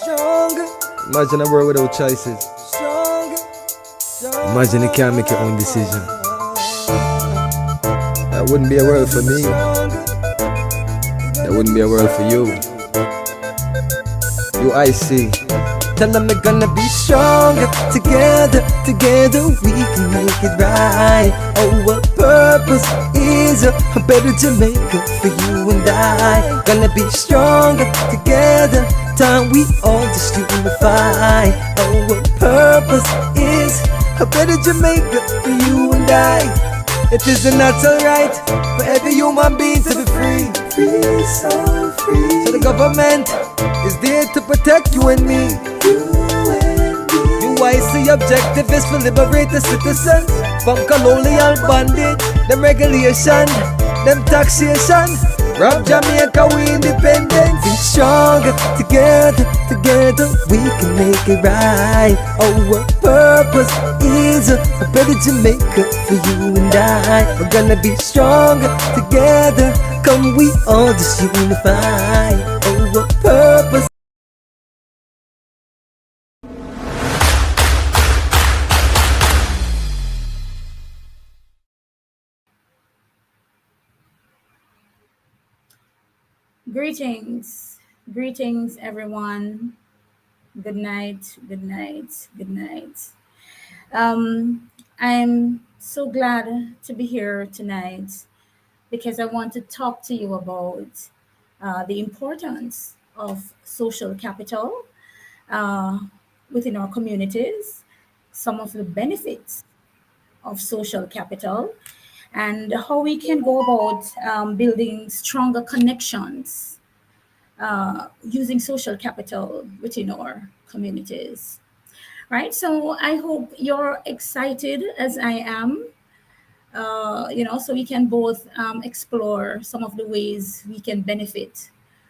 Imagine a world without choices. Imagine you can't make your own decision. That wouldn't be a world for me. That wouldn't be a world for you. UIC. Tell them we're gonna be stronger. Together we can make it right. Our purpose is a better Jamaica for you and I. Gonna be stronger together. Time we all just unify. Our purpose is a better Jamaica for you and I. It is a natural right for every human being to be free. Free, so free. So the government is there to protect you and me. UIC objective is to liberate the citizens from colonial bondage, them regulation, them taxation. Rob Jamaica, we independent. Be stronger together we can make it right. Our purpose is a better Jamaica for you and I. We're gonna be stronger together. Come, we all just unify. Our purpose. Greetings everyone. Good night. I'm so glad to be here tonight because I want to talk to you about the importance of social capital within our communities, some of the benefits of social capital, and how we can go about building stronger connections using social capital within our communities. Right? So I hope you're excited as I am, so we can both explore some of the ways we can benefit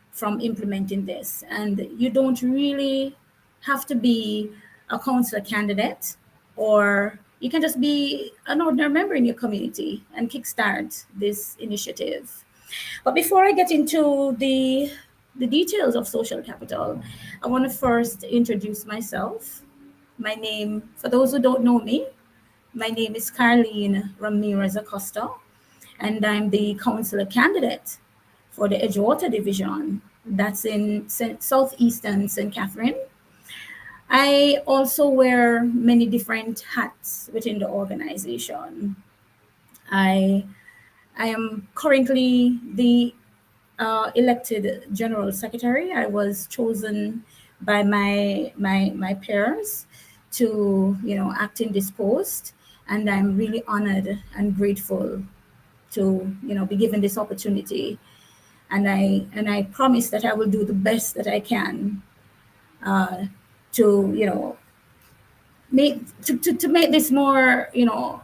from implementing this. And you don't really have to be a councillor candidate, or you can just be an ordinary member in your community and kickstart this initiative. But before I get into the details of social capital, I want to first introduce myself. My name, for those who don't know me, my name is Carlene Ramirez Acosta, and I'm the councillor candidate for the Edgewater Division. That's in southeastern St. Catherine. I also wear many different hats within the organization. I am currently the elected General Secretary. I was chosen by my peers to act in this post, and I'm really honored and grateful to be given this opportunity. And I promise that I will do the best that I can to make this more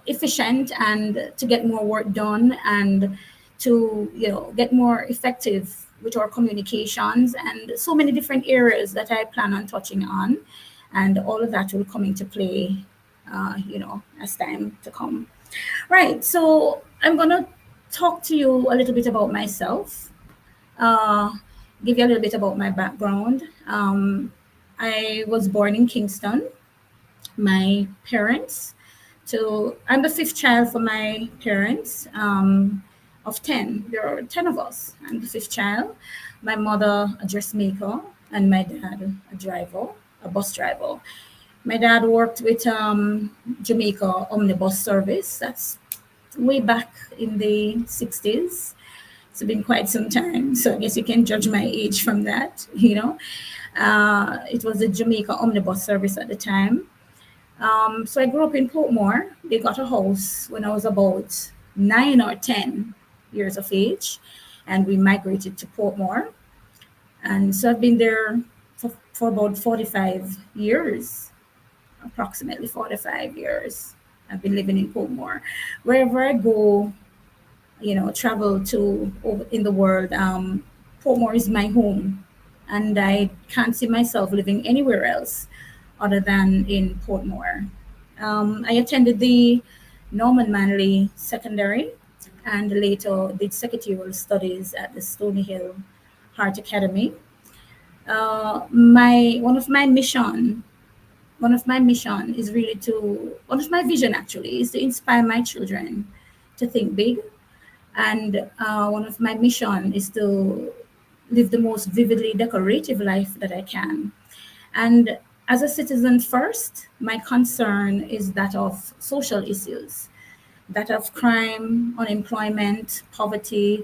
efficient, and to get more work done, and to get more effective with our communications, and so many different areas that I plan on touching on, and all of that will come into play as time to come. Right, so I'm gonna talk to you a little bit about myself, give you a little bit about my background. I was born in Kingston. My parents, so I'm the fifth child for my parents, of 10. There are 10 of us. I'm the fifth child. My mother, a dressmaker, and my dad, a bus driver. My dad worked with Jamaica Omnibus Service. That's way back in the 60s. It's been quite some time, so I guess you can judge my age from that. It was the Jamaica Omnibus Service at the time. So I grew up in Portmore. They got a house when I was about 9 or 10 years of age, and we migrated to Portmore. And so I've been there for about 45 years, approximately 45 years. I've been living in Portmore. Wherever I go, travel to in the world, Portmore is my home, and I can't see myself living anywhere else other than in Portmore. I attended the Norman Manley Secondary, and later did secretarial studies at the Stony Hill Heart Academy. My one of my mission is really to one of my vision actually is to inspire my children to think big, and one of my mission is to live the most vividly decorative life that I can. And as a citizen first, my concern is that of social issues, that of crime, unemployment, poverty,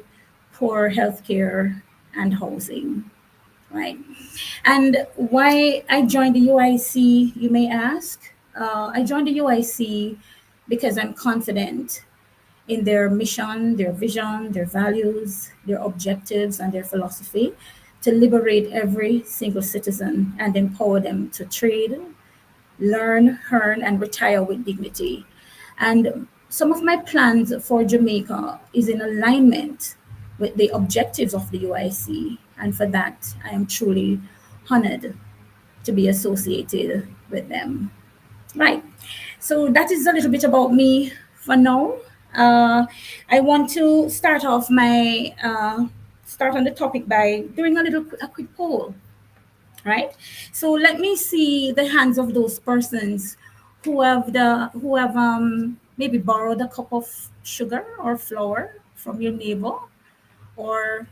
poor healthcare, and housing, right? And why I joined the UIC, you may ask? I joined the UIC because I'm confident in their mission, their vision, their values, their objectives, and their philosophy to liberate every single citizen and empower them to trade, learn, earn, and retire with dignity. And some of my plans for Jamaica is in alignment with the objectives of the UIC. And for that, I am truly honored to be associated with them. Right. So that is a little bit about me for now. Uh, I want to start on the topic by doing a quick poll, right? So let me see the hands of those persons who have maybe borrowed a cup of sugar or flour from your neighbor, or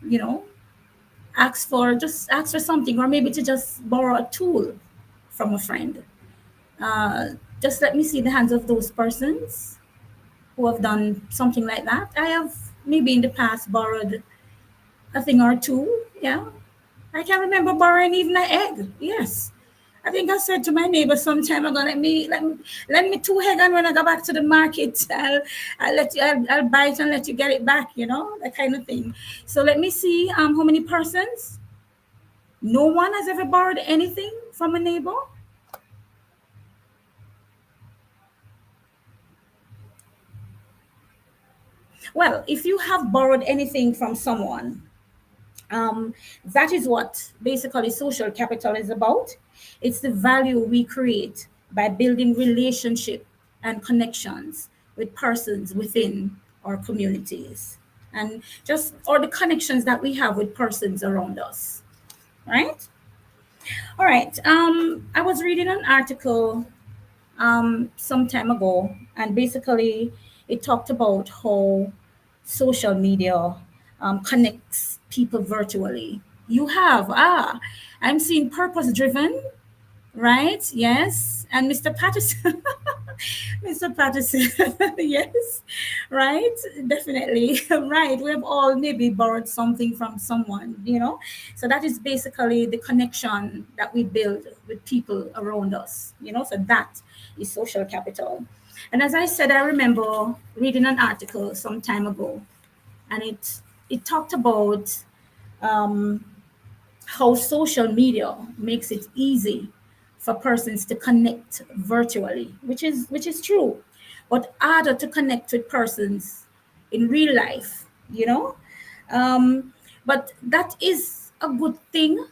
ask for something, or maybe to just borrow a tool from a friend. Uh, just let me see the hands of those persons who have done something like that. I have maybe in the past borrowed a thing or two. Yeah, I can remember borrowing even an egg. Yes. I think I said to my neighbor some time ago, let me two egg, and when I go back to the market, I'll buy it and let you get it back, that kind of thing. So let me see how many persons. No one has ever borrowed anything from a neighbor. Well, if you have borrowed anything from someone, that is what basically social capital is about. It's the value we create by building relationship and connections with persons within our communities, and just or the connections that we have with persons around us, right? All right. I was reading an article some time ago, and basically it talked about how social media connects people virtually. I'm seeing purpose driven, right? Yes. And Mr. Patterson, Mr. Patterson, yes, right? Definitely, right. We have all maybe borrowed something from someone, So that is basically the connection that we build with people around us, So that is social capital. And as I said, I remember reading an article some time ago, and it talked about um, how social media makes it easy for persons to connect virtually, which is true, but harder to connect with persons in real life, but that is a good thing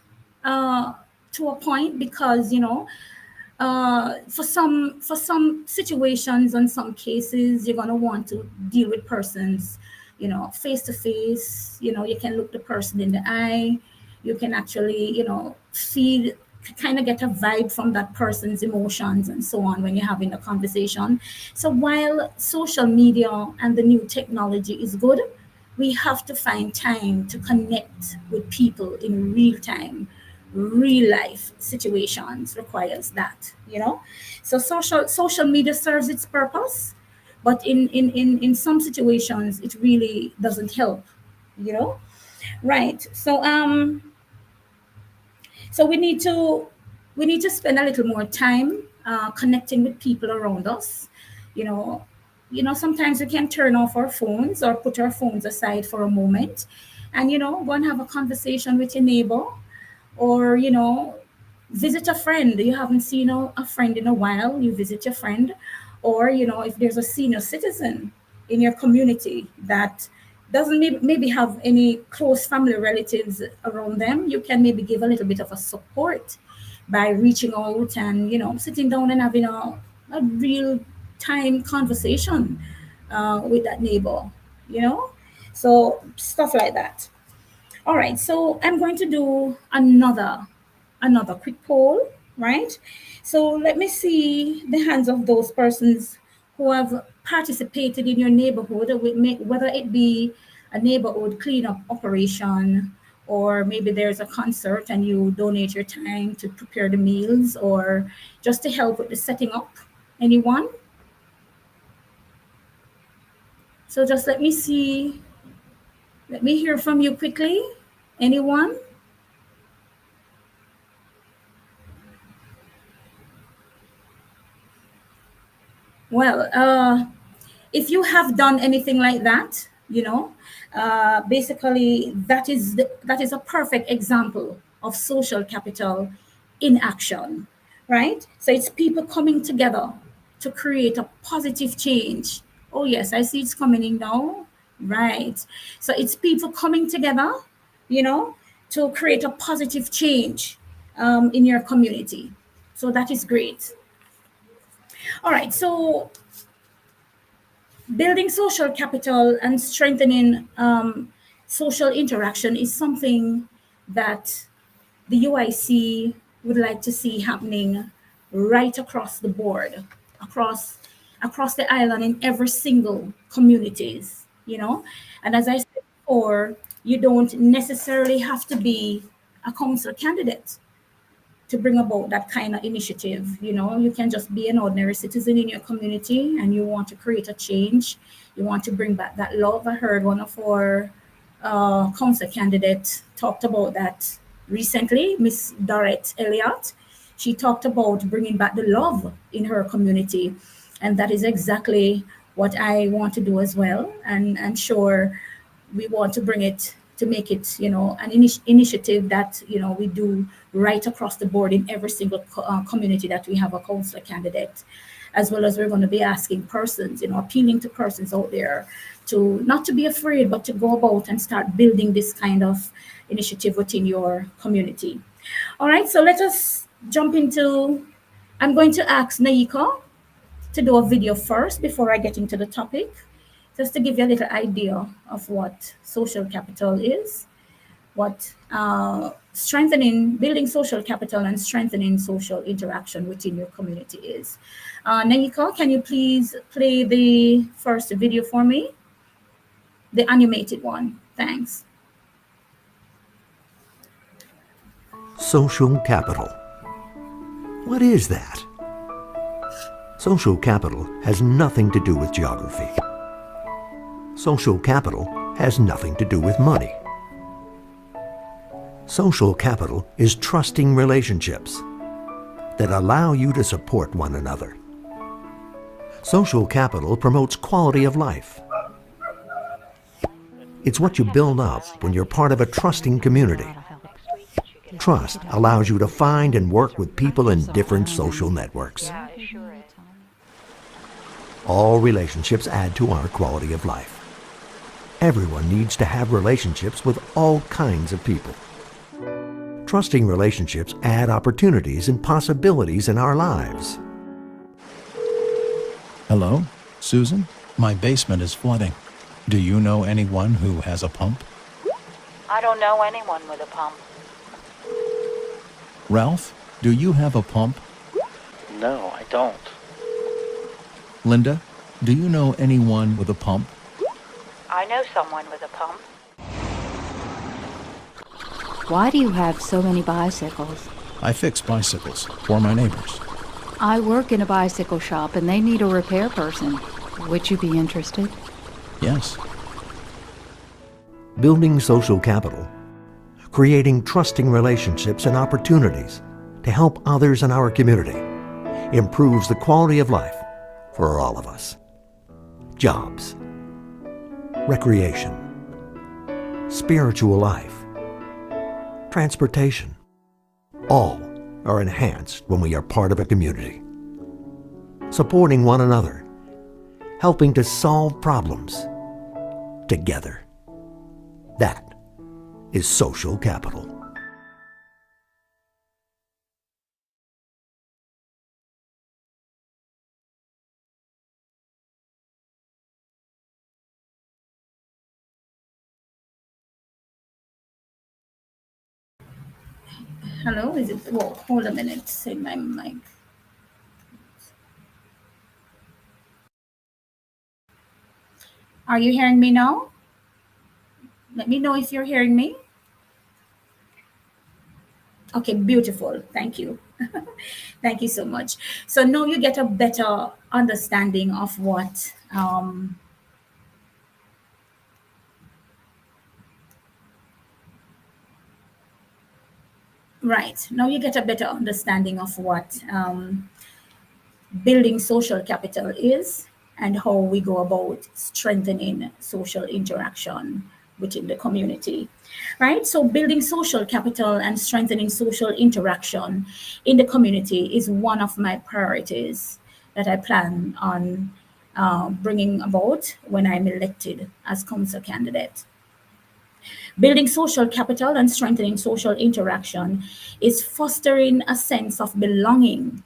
uh, to a point, because for some situations and some cases, you're going to want to deal with persons face to face. You can look the person in the eye. You can actually feel, kind of get a vibe from that person's emotions and so on when you're having a conversation. So while social media and the new technology is good, we have to find time to connect with people in real time. Real life situations requires that, so social media serves its purpose, but in some situations it really doesn't help, you know right. So we need to spend a little more time connecting with people around us. You know, sometimes we can turn off our phones or put our phones aside for a moment, and go and have a conversation with your neighbor, or visit a friend. You haven't seen a friend in a while. You visit your friend, or if there's a senior citizen in your community that doesn't maybe have any close family relatives around them, you can maybe give a little bit of a support by reaching out and sitting down and having a real time conversation with that neighbor, you know so stuff like that. All right, so I'm going to do another another quick poll, right? So let me see the hands of those persons who have participated in your neighborhood, whether it be a neighborhood cleanup operation, or maybe there's a concert and you donate your time to prepare the meals, or just to help with the setting up. Anyone? So just let me see. Let me hear from you quickly. Anyone? Well, if you have done anything like that, basically that is a perfect example of social capital in action, right? So it's people coming together to create a positive change. Oh yes, I see it's coming in now, right? So it's people coming together, you know, to create a positive change in your community. So that is great. All right, so building social capital and strengthening social interaction is something that the UIC would like to see happening right across the board, across across the island in every single communities, And as I said before, you don't necessarily have to be a council candidate to bring about that kind of initiative. You can just be an ordinary citizen in your community and you want to create a change. You want to bring back that love. I heard one of our council candidates talked about that recently, Miss Dorette Elliott. She talked about bringing back the love in her community. And that is exactly what I want to do as well. And sure, we want to bring it to make it an initiative that we do right across the board in every single community that we have a councillor candidate, as well as we're going to be asking persons, appealing to persons out there to not to be afraid but to go about and start building this kind of initiative within your community. All right, so let us jump into, I'm going to ask Naika to do a video first before I get into the topic, just to give you a little idea of what social capital is, what building social capital and strengthening social interaction within your community is. Naika, can you please play the first video for me? The animated one. Thanks. Social capital. What is that? Social capital has nothing to do with geography. Social capital has nothing to do with money. Social capital is trusting relationships that allow you to support one another. Social capital promotes quality of life. It's what you build up when you're part of a trusting community. Trust allows you to find and work with people in different social networks. All relationships add to our quality of life. Everyone needs to have relationships with all kinds of people. Trusting relationships add opportunities and possibilities in our lives. Hello, Susan? My basement is flooding. Do you know anyone who has a pump? I don't know anyone with a pump. Ralph, do you have a pump? No, I don't. Linda, do you know anyone with a pump? I know someone with a pump. Why do you have so many bicycles? I fix bicycles for my neighbors. I work in a bicycle shop and they need a repair person. Would you be interested? Yes. Building social capital, creating trusting relationships and opportunities to help others in our community, improves the quality of life for all of us. Jobs, recreation, spiritual life, transportation, all are enhanced when we are part of a community. Supporting one another, helping to solve problems together. That is social capital. Hello, is it? Whoa, hold a minute. Say my mic. Are you hearing me now? Let me know if you're hearing me. Okay, beautiful. Thank you. Thank you so much. So now you get a better understanding of what right. Now you get a better understanding of what building social capital is and how we go about strengthening social interaction within the community, right? So building social capital and strengthening social interaction in the community is one of my priorities that I plan on bringing about when I'm elected as council candidate. Building social capital and strengthening social interaction is fostering a sense of belonging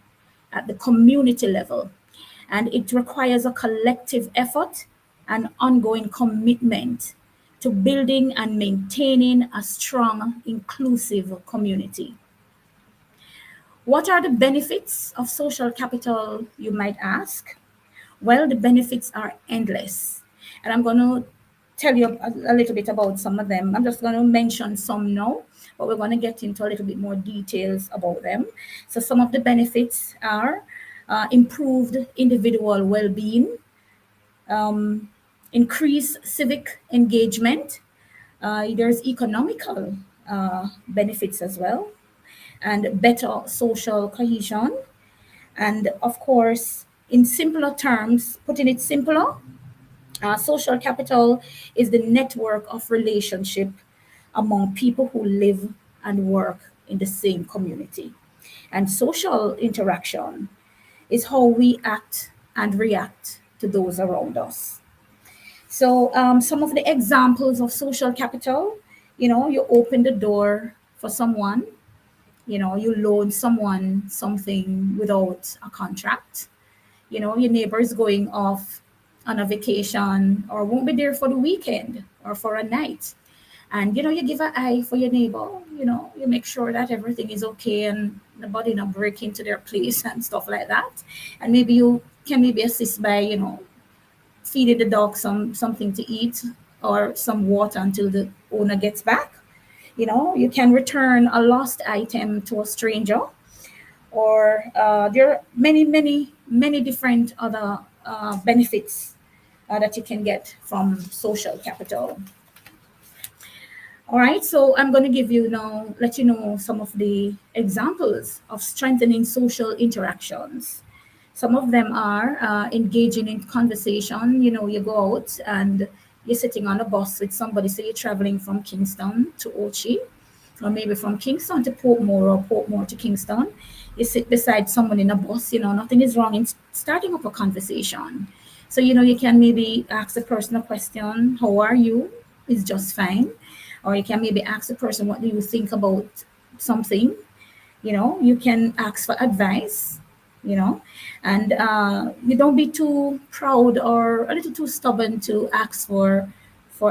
at the community level, and it requires a collective effort and ongoing commitment to building and maintaining a strong, inclusive community. What are the benefits of social capital, you might ask? Well, the benefits are endless. And I'm going to tell you a little bit about some of them. I'm just going to mention some now, but we're going to get into a little bit more details about them. So, some of the benefits are improved individual well being, increased civic engagement, there's economical benefits as well, and better social cohesion. And of course, in simpler terms, putting it simpler, social capital is the network of relationship among people who live and work in the same community. And social interaction is how we act and react to those around us. So, some of the examples of social capital, you open the door for someone, you loan someone something without a contract. Your neighbor is going off on a vacation or won't be there for the weekend or for a night. And you give an eye for your neighbor, you make sure that everything is okay and nobody not break into their place and stuff like that. And maybe you can maybe assist by, feeding the dog something to eat or some water until the owner gets back. You can return a lost item to a stranger, or there are many different other benefits that you can get from social capital. All right, so I'm going to let you know some of the examples of strengthening social interactions. Some of them are engaging in conversation. You go out and you're sitting on a bus with somebody, so you're traveling from Kingston to Ochi, or maybe from Kingston to Portmore or Portmore to Kingston. You sit beside someone in a bus, nothing is wrong in starting up a conversation. So, you can maybe ask the person a question, how are you? Is just fine. Or you can maybe ask the person, what do you think about something? You can ask for advice, and you don't be too proud or a little too stubborn to ask for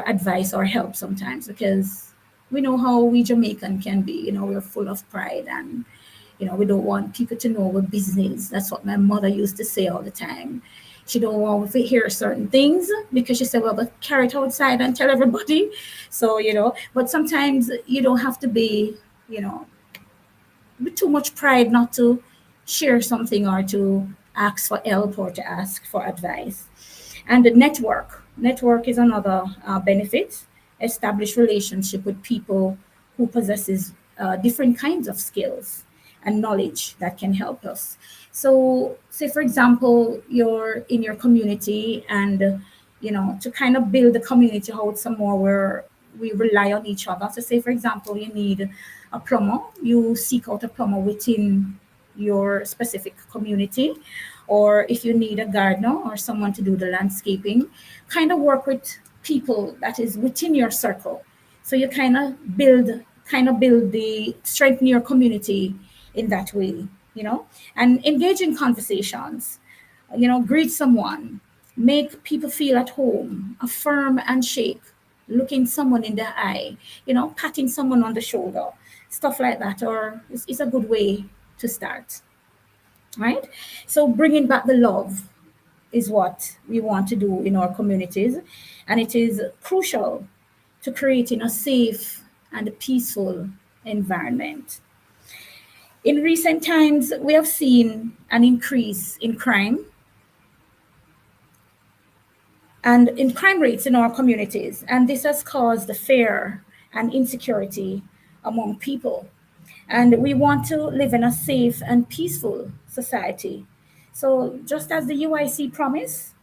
advice or help sometimes, because we know how we Jamaican can be. We're full of pride, and we don't want people to know we're business. That's what my mother used to say all the time. She don't want to hear certain things because she said, well, but carry it outside and tell everybody. So, but sometimes you don't have to be, with too much pride not to share something or to ask for help or to ask for advice. And the network is another benefit. Establish relationship with people who possesses different kinds of skills and knowledge that can help us. So, say for example, you're in your community, and to kind of build the community out some more, where we rely on each other. So, say for example, you need a plumber, you seek out a plumber within your specific community. Or if you need a gardener or someone to do the landscaping, kind of work with people that is within your circle. So you kind of build the strengthen your community in that way, and engage in conversations, greet someone, make people feel at home, affirm and shake, looking someone in the eye, patting someone on the shoulder. stuff like that, or it's a good way to start, right? So bringing back the love is what we want to do in our communities, and it is crucial to creating a safe and peaceful environment. In recent times, we have seen an increase in crime and in crime rates in our communities, and this has caused fear and insecurity among people. And we want to live in a safe and peaceful society. So, just as the UIC promised,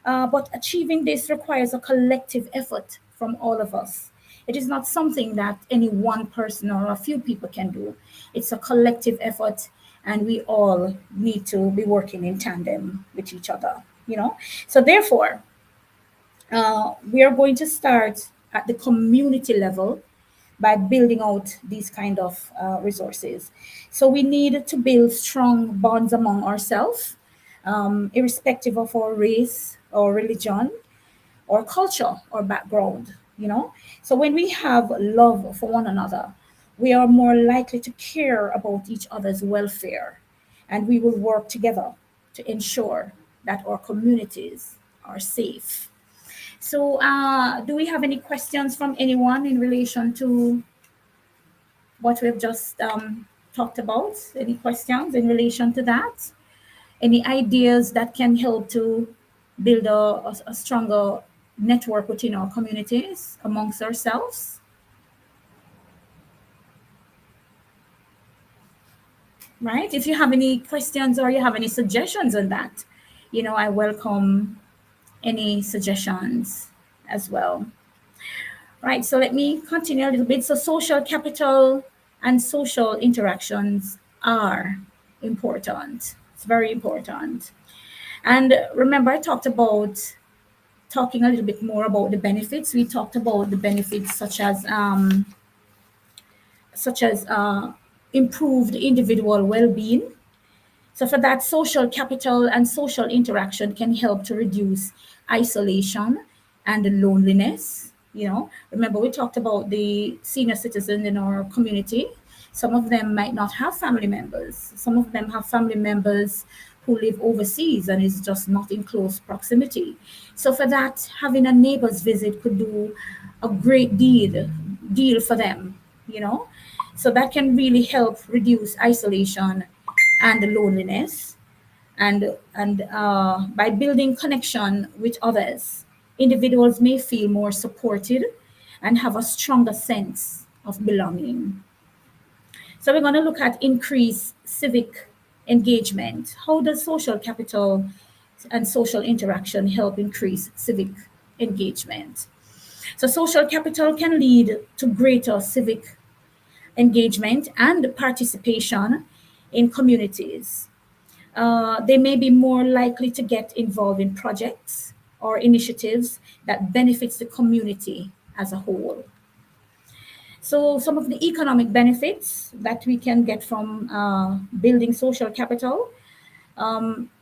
but achieving this requires a collective effort from all of us. It is not something that any one person or a few people can do. It's a collective effort, and we all need to be working in tandem with each other, you know? So, therefore, we are going to start at the community level by building out these kind of resources. So we need to build strong bonds among ourselves, irrespective of our race or religion or culture or background, you know. So when we have love for one another, we are more likely to care about each other's welfare, and we will work together to ensure that our communities are safe. So, do we have any questions from anyone in relation to what we've just talked about? Any questions in relation to that? Any ideas that can help to build a stronger network within our communities amongst ourselves? Right? If you have any questions or you have any suggestions on that, I welcome any suggestions as well. Right, so let me continue a little bit. So social capital and social interactions are important. It's very important. And remember, I talked about talking a little bit more about the benefits. We talked about the benefits such as improved individual well-being. So for that, social capital and social interaction can help to reduce isolation and loneliness. Remember we talked about the senior citizens in our community. Some of them might not have family members. Some of them have family members who live overseas and is just not in close proximity. So for that, having a neighbor's visit could do a great deal for them, you know. So that can really help reduce isolation and loneliness, and by building connection with others, individuals may feel more supported and have a stronger sense of belonging. So we're going to look at increased civic engagement. How does social capital and social interaction help increase civic engagement? So social capital can lead to greater civic engagement and participation in communities. They may be more likely to get involved in projects or initiatives that benefits the community as a whole. So some of the economic benefits that we can get from building social capital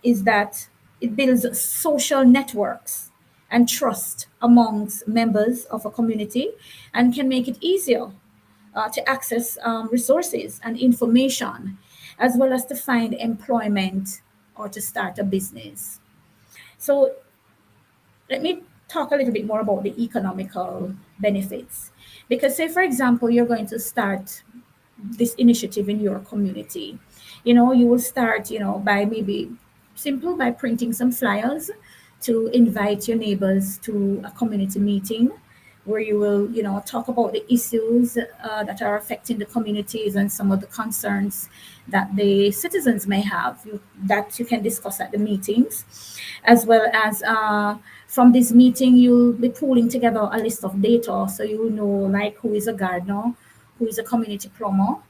is that it builds social networks and trust amongst members of a community, and can make it easier to access resources and information, as well as to find employment or to start a business. So let me talk a little bit more about the economical benefits. Because say, for example, you're going to start this initiative in your community. You will start, by maybe simple by printing some flyers to invite your neighbors to a community meeting where you will, talk about the issues that are affecting the communities and some of the concerns that the citizens may have that you can discuss at the meetings, as well as from this meeting, you'll be pulling together a list of data, so you will know like who is a gardener, who is a community plumber,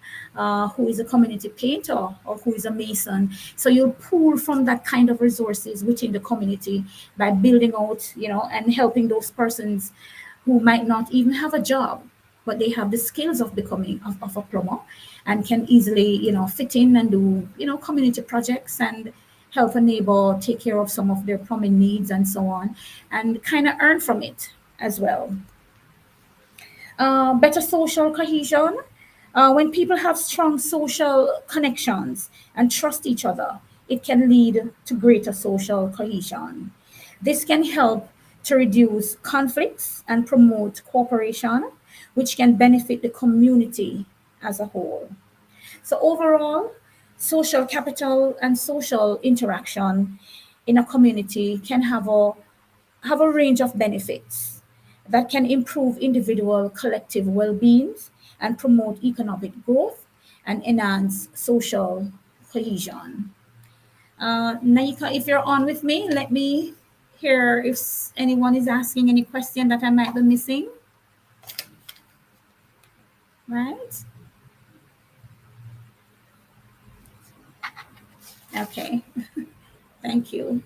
who is a community painter, or who is a mason. So you'll pull from that kind of resources within the community by building out, and helping those persons who might not even have a job, but they have the skills of becoming of a plumber and can easily, fit in and do, community projects and help a neighbor take care of some of their plumbing needs and so on, and kind of earn from it as well. Better social cohesion. When people have strong social connections and trust each other, it can lead to greater social cohesion. This can help to reduce conflicts and promote cooperation, which can benefit the community as a whole. So, overall, social capital and social interaction in a community can have a range of benefits that can improve individual collective well-being and promote economic growth and enhance social cohesion. Naika, if you're on with me, let me hear if anyone is asking any question that I might be missing. Right? Okay. Thank you.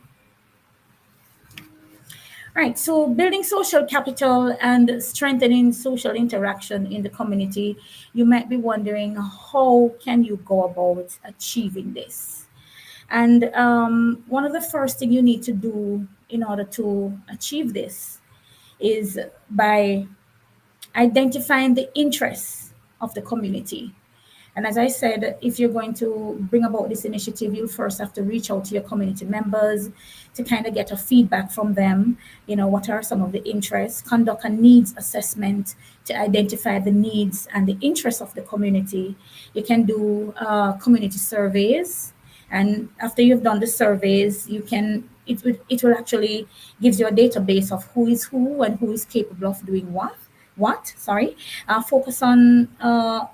Right, so building social capital and strengthening social interaction in the community, you might be wondering how can you go about achieving this? And one of the first thing you need to do in order to achieve this is by identifying the interests of the community. And as I said, if you're going to bring about this initiative, you'll first have to reach out to your community members to kind of get a feedback from them. You know, what are some of the interests? Conduct a needs assessment to identify the needs and the interests of the community. You can do community surveys. And after you've done the surveys, it will actually gives you a database of who is who and who is capable of doing focus on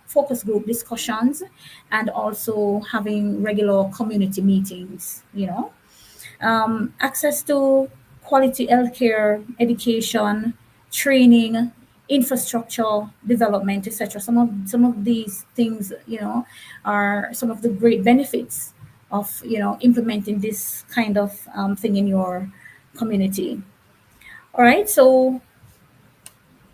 focus group discussions and also having regular community meetings, access to quality healthcare, education, training, infrastructure development, etc. Some of these things, are some of the great benefits of implementing this kind of thing in your community. All right, so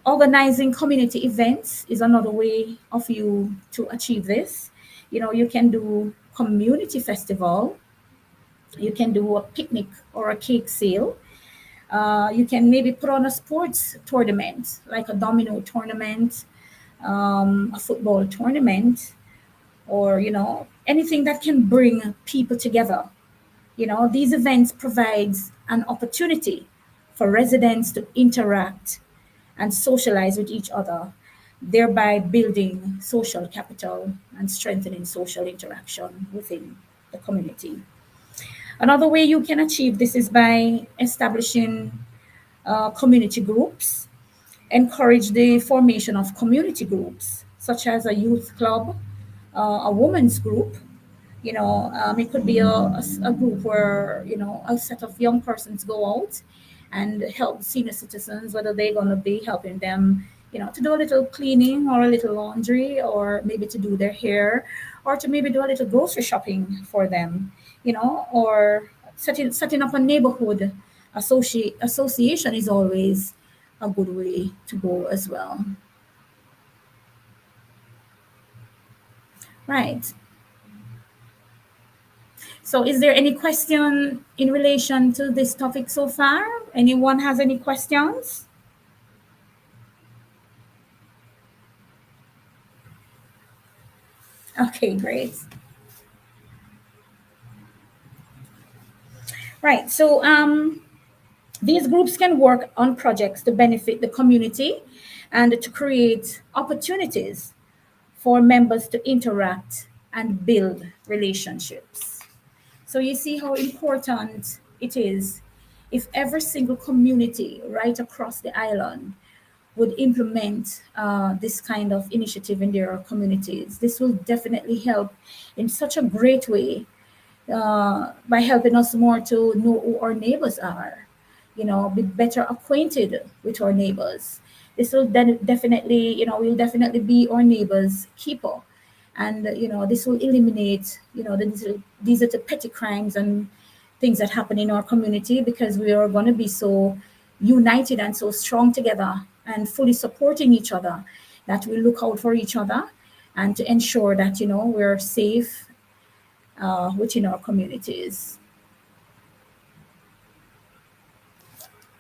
organizing community events is another way of you to achieve this. You can do community festival, you can do a picnic or a cake sale. You can maybe put on a sports tournament, like a domino tournament, a football tournament, or anything that can bring people together. These events provides an opportunity for residents to interact and socialize with each other, thereby building social capital and strengthening social interaction within the community. Another way you can achieve this is by establishing community groups. Encourage the formation of community groups, such as a youth club, a women's group. It could be a group where a set of young persons go out and help senior citizens, whether they're going to be helping them to do a little cleaning or a little laundry, or maybe to do their hair, or to maybe do a little grocery shopping for them, or setting up a neighborhood association is always a good way to go as well. Right. So is there any question in relation to this topic so far? Anyone has any questions? Okay, great. Right, so these groups can work on projects to benefit the community and to create opportunities for members to interact and build relationships. So you see how important it is if every single community right across the island would implement this kind of initiative in their communities. This will definitely help in such a great way by helping us more to know who our neighbors are, be better acquainted with our neighbors. This will then definitely, we'll definitely be our neighbors' keeper. And, this will eliminate, these are the petty crimes and things that happen in our community, because we are going to be so united and so strong together and fully supporting each other that we look out for each other and to ensure that, we're safe within our communities.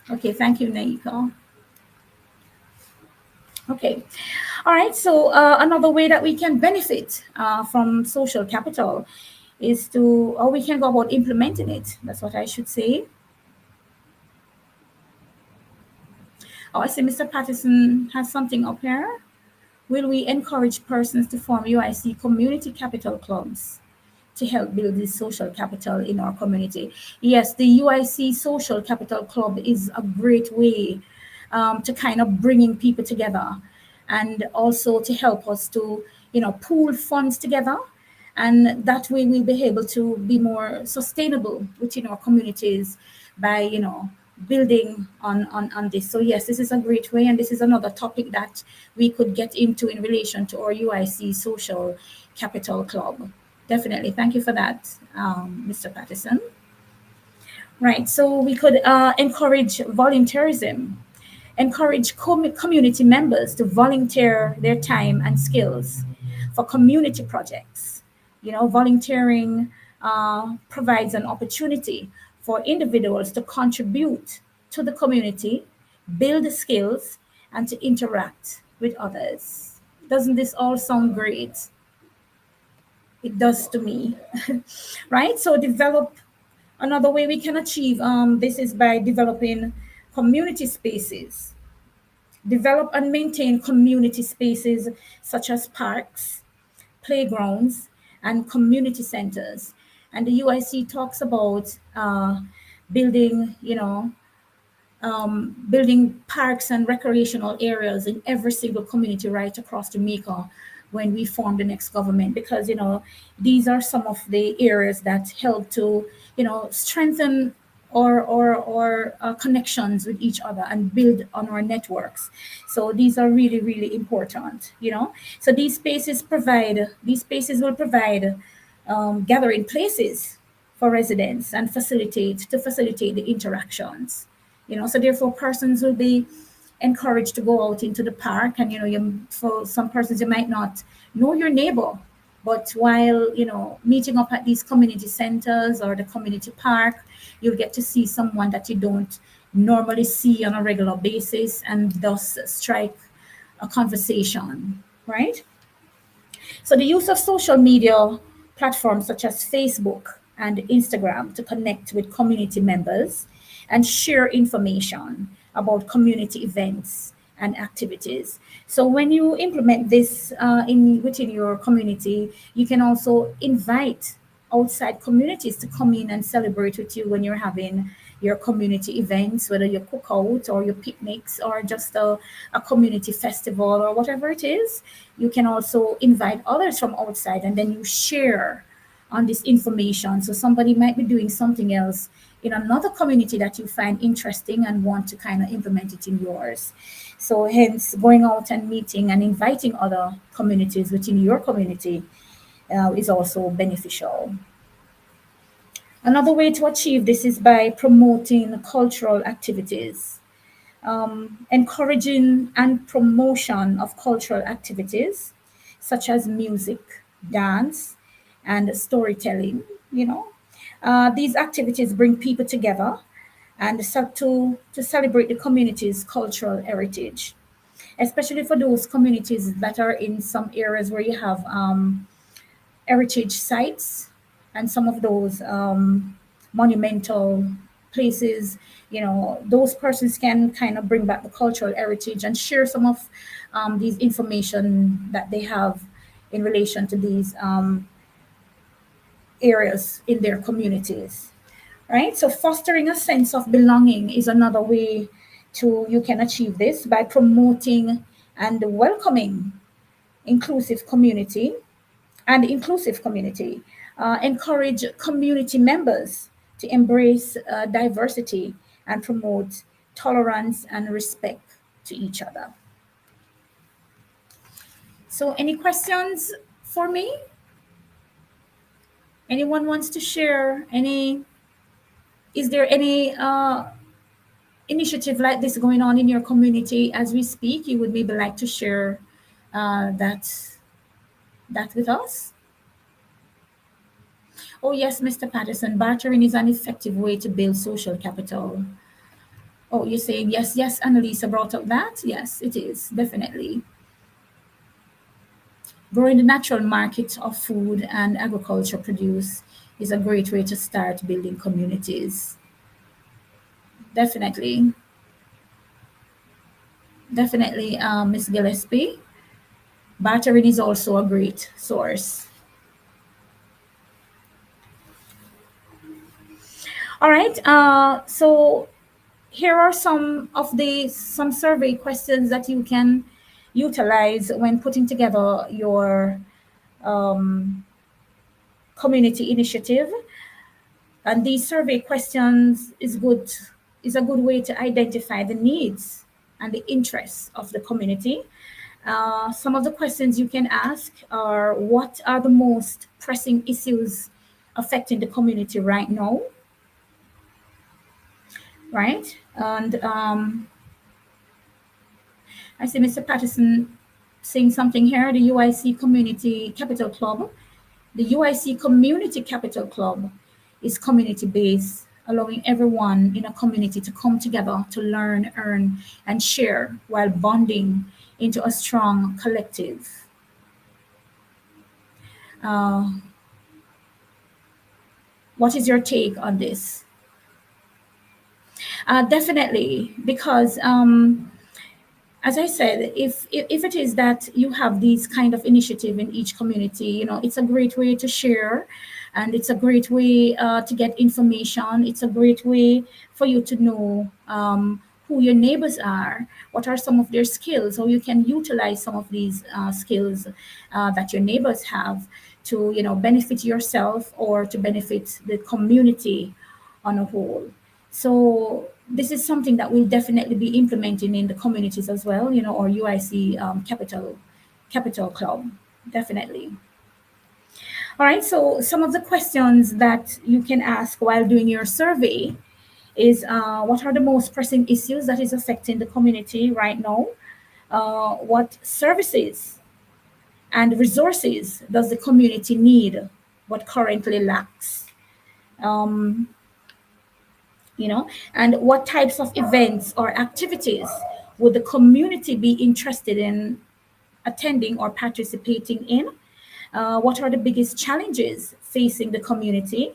Okay, thank you, Naika. Okay. All right. So another way that we can benefit from social capital is to, or we can go about implementing it. That's what I should say. Oh, I see Mr. Patterson has something up here. Will we encourage persons to form UIC community capital clubs to help build this social capital in our community? Yes, the UIC Social Capital Club is a great way to kind of bringing people together, and also to help us to, pool funds together, and that way we'll be able to be more sustainable within our communities by, building on this. So yes, this is a great way, and this is another topic that we could get into in relation to our UIC Social Capital Club. Definitely. Thank you for that, Mr. Patterson. Right. So we could encourage volunteerism, encourage community members to volunteer their time and skills for community projects. Volunteering provides an opportunity for individuals to contribute to the community, build skills, and to interact with others. Doesn't this all sound great? It does to me. Right? So develop another way we can achieve this is by developing community spaces. Develop and maintain community spaces such as parks, playgrounds, and community centers. And the UIC talks about building, building parks and recreational areas in every single community right across Jamaica when we form the next government, because these are some of the areas that help to strengthen our connections with each other and build on our networks. So these are really, really important. So these spaces will provide gathering places for residents and facilitate the interactions. So therefore persons will be encouraged to go out into the park, and for some persons you might not know your neighbor, but while meeting up at these community centers or the community park, you'll get to see someone that you don't normally see on a regular basis, and thus strike a conversation, right? So the use of social media platforms such as Facebook and Instagram to connect with community members and share information about community events and activities. So when you implement this within your community, you can also invite outside communities to come in and celebrate with you when you're having your community events, whether your cookout or your picnics or just a community festival or whatever it is. You can also invite others from outside, and then you share on this information. So somebody might be doing something else in another community that you find interesting and want to kind of implement it in yours. So hence going out and meeting and inviting other communities within your community is also beneficial. Another way to achieve this is by promoting cultural activities, encouraging and promotion of cultural activities such as music, dance, and storytelling. These activities bring people together and to celebrate the community's cultural heritage, especially for those communities that are in some areas where you have heritage sites and some of those monumental places. Those persons can kind of bring back the cultural heritage and share some of these information that they have in relation to these areas in their communities, right? So fostering a sense of belonging is another way you can achieve this by promoting and welcoming inclusive community inclusive community. Encourage community members to embrace diversity and promote tolerance and respect to each other. So any questions for me? Anyone wants to share is there any initiative like this going on in your community as we speak? You would maybe like to share that with us? Oh yes, Mr. Patterson, bartering is an effective way to build social capital. Oh, you're saying yes, Annalisa brought up that. Yes, it is, definitely. Growing the natural market of food and agriculture produce is a great way to start building communities. Definitely, definitely, Miss Gillespie. Bartering is also a great source. All right. So here are some survey questions that you can utilize when putting together your um, community initiative. And these survey questions is a good way to identify the needs and the interests of the community. Some of the questions you can ask are: what are the most pressing issues affecting the community right now? Right? And I see Mr. Patterson saying something here. The UIC Community Capital Club. The UIC Community Capital Club is community based, allowing everyone in a community to come together to learn, earn, and share while bonding into a strong collective. Uh, what is your take on this? Definitely, because as I said, if it is that you have these kind of initiative in each community, it's a great way to share, and it's a great way to get information. It's a great way for you to know who your neighbors are, what are some of their skills, how you can utilize some of these skills that your neighbors have to, benefit yourself or to benefit the community on a whole. So this is something that we'll definitely be implementing in the communities as well, or UIC Capital Club, definitely. All right. So some of the questions that you can ask while doing your survey is: what are the most pressing issues that is affecting the community right now? What services and resources does the community need but currently lacks? Um, and what types of events or activities would the community be interested in attending or participating in? What are the biggest challenges facing the community?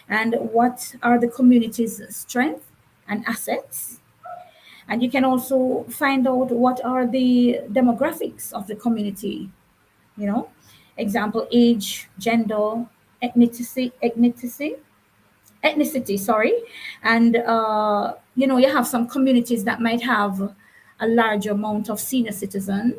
And what are the community's strengths and assets? And you can also find out what are the demographics of the community, you know, example, age, gender, ethnicity, ethnicity, sorry. And you have some communities that might have a larger amount of senior citizen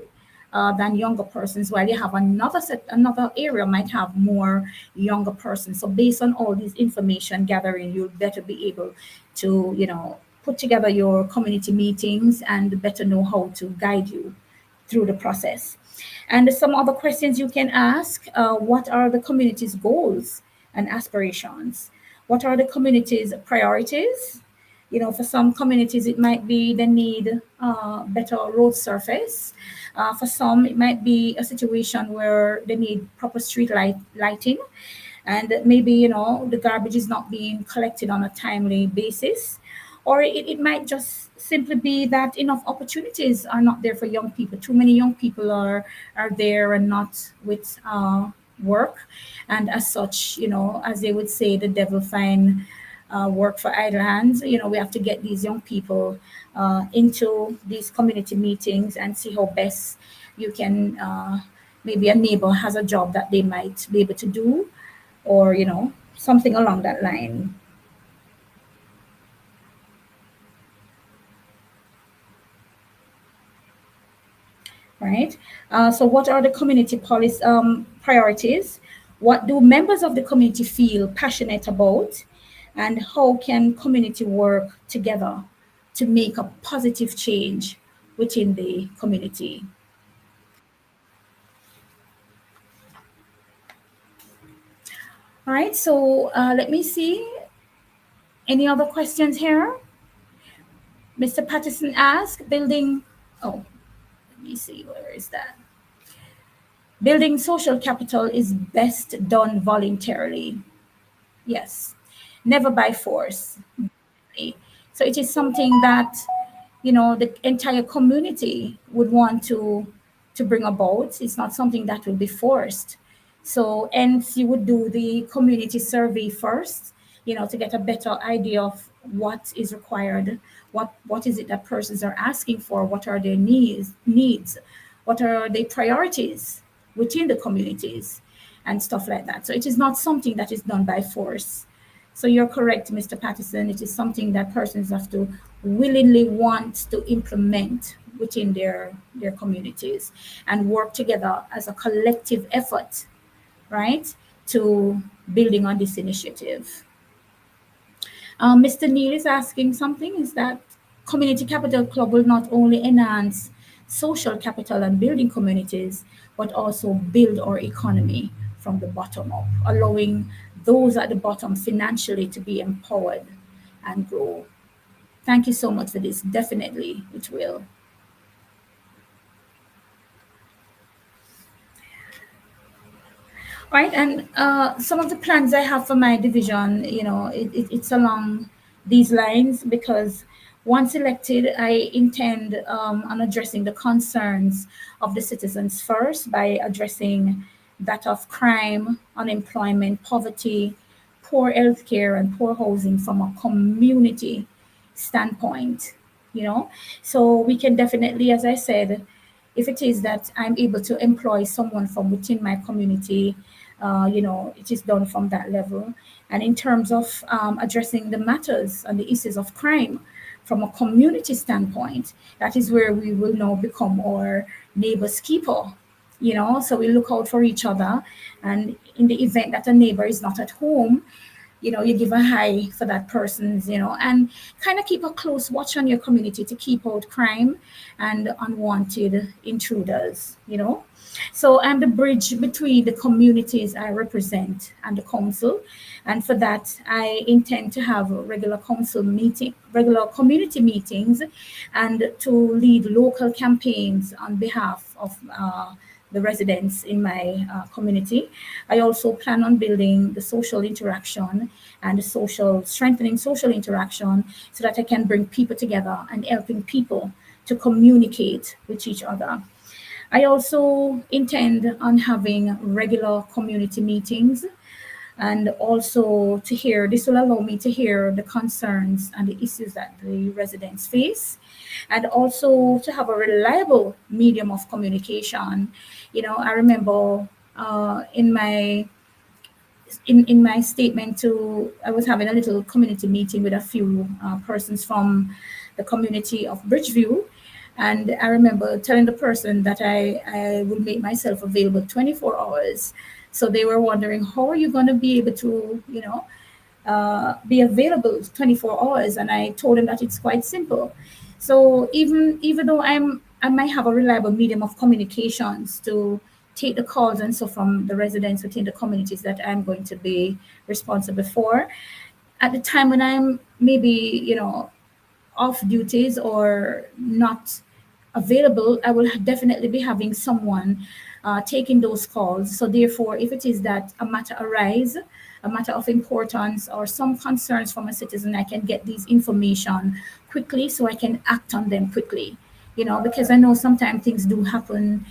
than younger persons, while you have another area might have more younger persons. So based on all these information gathering, you'll better be able to put together your community meetings and better know how to guide you through the process. And some other questions you can ask: what are the community's goals and aspirations? What are the community's priorities? For some communities, it might be they need better road surface. For some, it might be a situation where they need proper street lighting, and maybe the garbage is not being collected on a timely basis, or it might just simply be that enough opportunities are not there for young people. Too many young people are there and not with work, and as such, as they would say, the devil find work for idle hands. We have to get these young people into these community meetings and see how best you can maybe a neighbor has a job that they might be able to do, or something along that line. Right. So what are the community policy priorities? What do members of the community feel passionate about? And how can community work together to make a positive change within the community? All right. So let me see. Any other questions here? Mr. Patterson asked, building, oh, let me see, where is that? Building social capital is best done voluntarily. Yes, never by force. So it is something that the entire community would want to to bring about. It's not something that will be forced. So, hence, you would do the community survey first, to get a better idea of what is required, what is it that persons are asking for, what are their needs, what are their priorities within the communities, and stuff like that. So it is not something that is done by force. So you're correct, Mr. Patterson. It is something that persons have to willingly want to implement within their communities and work together as a collective effort, right, to building on this initiative. Mr. Neil is asking something, is that Community Capital Club will not only enhance social capital and building communities, but also build our economy from the bottom up, allowing those at the bottom financially to be empowered and grow. Thank you so much for this. Definitely, it will. Right, and some of the plans I have for my division, it's along these lines, because once elected, I intend on addressing the concerns of the citizens first by addressing that of crime, unemployment, poverty, poor healthcare, and poor housing from a community standpoint. So we can definitely, as I said, if it is that I'm able to employ someone from within my community, it is done from that level. And in terms of addressing the matters and the issues of crime from a community standpoint, that is where we will now become our neighbor's keeper. So we look out for each other. And in the event that a neighbor is not at home, you give a hi for that person's, and kind of keep a close watch on your community to keep out crime and unwanted intruders. So I'm the bridge between the communities I represent and the council. And for that, I intend to have regular community meetings, and to lead local campaigns on behalf of the residents in my community. I also plan on building the social interaction and strengthening social interaction, so that I can bring people together and helping people to communicate with each other. I also intend on having regular community meetings, and also this will allow me to hear the concerns and the issues that the residents face, and also to have a reliable medium of communication. I remember in my statement I was having a little community meeting with a few persons from the community of Bridgeview. And I remember telling the person that I would make myself available 24 hours. So they were wondering, how are you going to be able to, be available 24 hours? And I told them that it's quite simple. So even though I might have a reliable medium of communications to take the calls and so from the residents within the communities that I'm going to be responsible for, at the time when I'm maybe, off duties or not available, I will definitely be having someone taking those calls. So therefore, if it is that a matter a matter of importance, or some concerns from a citizen, I can get these information quickly so I can act on them quickly. Because I know sometimes things do happen,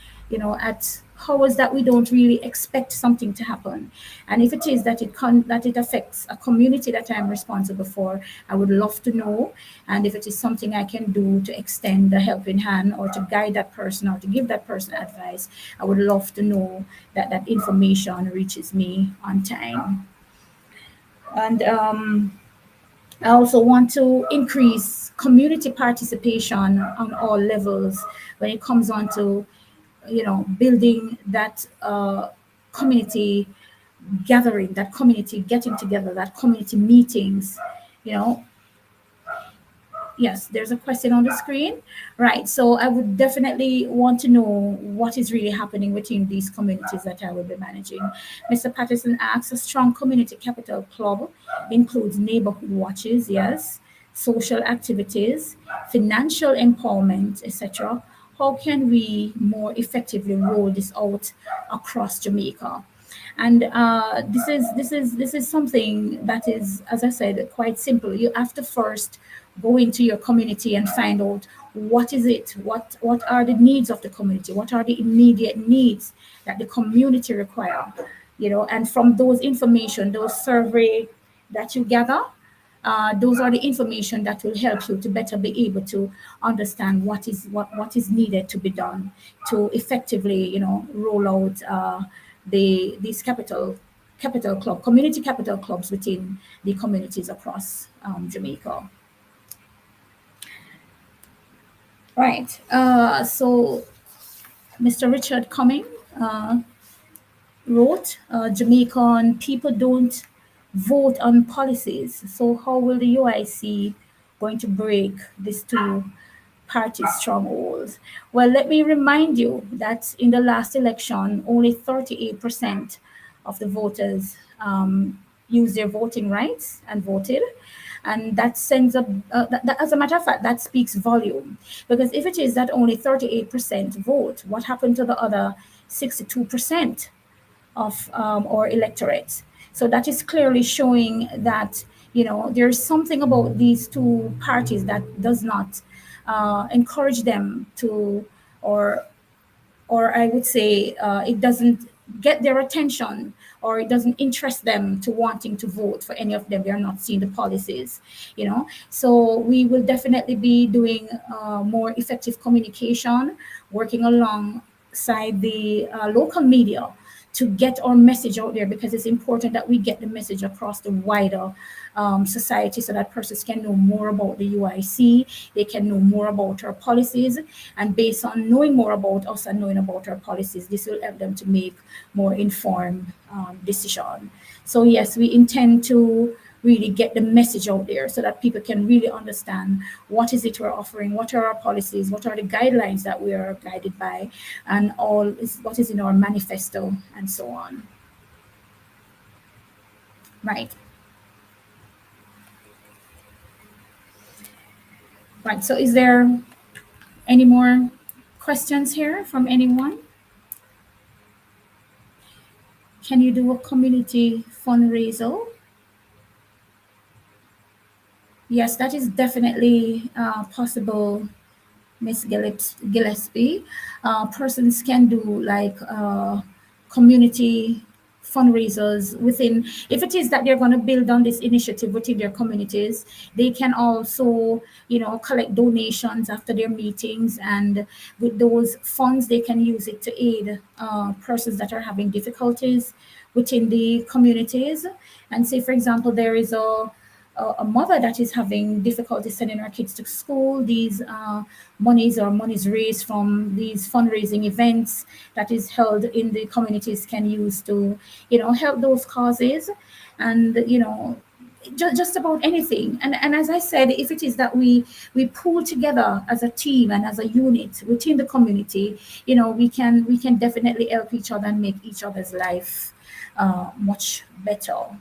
at hours that we don't really expect something to happen. And if it is that it affects a community that I'm responsible for, I would love to know. And if it is something I can do to extend a helping hand, or to guide that person, or to give that person advice, I would love to know that that information reaches me on time. And I also want to increase community participation on all levels when it comes on to building that community gathering, that community getting together, that community meetings. Yes, there's a question on the screen. Right. So I would definitely want to know what is really happening within these communities that I will be managing. Mr. Patterson asks, a strong community capital club includes neighborhood watches, yes, social activities, financial empowerment, etc. How can we more effectively roll this out across Jamaica? And this is something that is, as I said, quite simple. You have to first go into your community and find out what is it, what are the needs of the community, what are the immediate needs that the community require, and from those information, those survey that you gather, those are the information that will help you to better be able to understand what is needed to be done to effectively, roll out these community capital clubs within the communities across Jamaica. Right. So Mr. Richard Cumming wrote, Jamaican people don't vote on policies. So how will the UIC going to break these two party strongholds? Well, let me remind you that in the last election, only 38% of the voters used their voting rights and voted. And that sends up, as a matter of fact, that speaks volume. Because if it is that only 38% vote, what happened to the other 62% of our electorate? So that is clearly showing that, there's something about these two parties that does not encourage them to, or I would say it doesn't get their attention, or it doesn't interest them to wanting to vote for any of them. They're not seeing the policies, So we will definitely be doing more effective communication, working alongside the local media to get our message out there, because it's important that we get the message across the wider society so that persons can know more about the UIC, they can know more about our policies, and based on knowing more about us and knowing about our policies, this will help them to make more informed decision. So yes, we intend to really get the message out there so that people can really understand what is it we're offering, what are our policies, what are the guidelines that we are guided by, and what is in our manifesto, and so on. Right. Right, so is there any more questions here from anyone? Can you do a community fundraiser? Yes, that is definitely possible, Miss Gillespie. Persons can do like community fundraisers within, if it is that they're going to build on this initiative within their communities, they can also, collect donations after their meetings, and with those funds, they can use it to aid persons that are having difficulties within the communities. And say, for example, there is a mother that is having difficulty sending her kids to school. These monies raised from these fundraising events that is held in the communities can use to, help those causes, and, just about anything. And as I said, if it is that we pull together as a team and as a unit within the community, we can definitely help each other and make each other's life much better.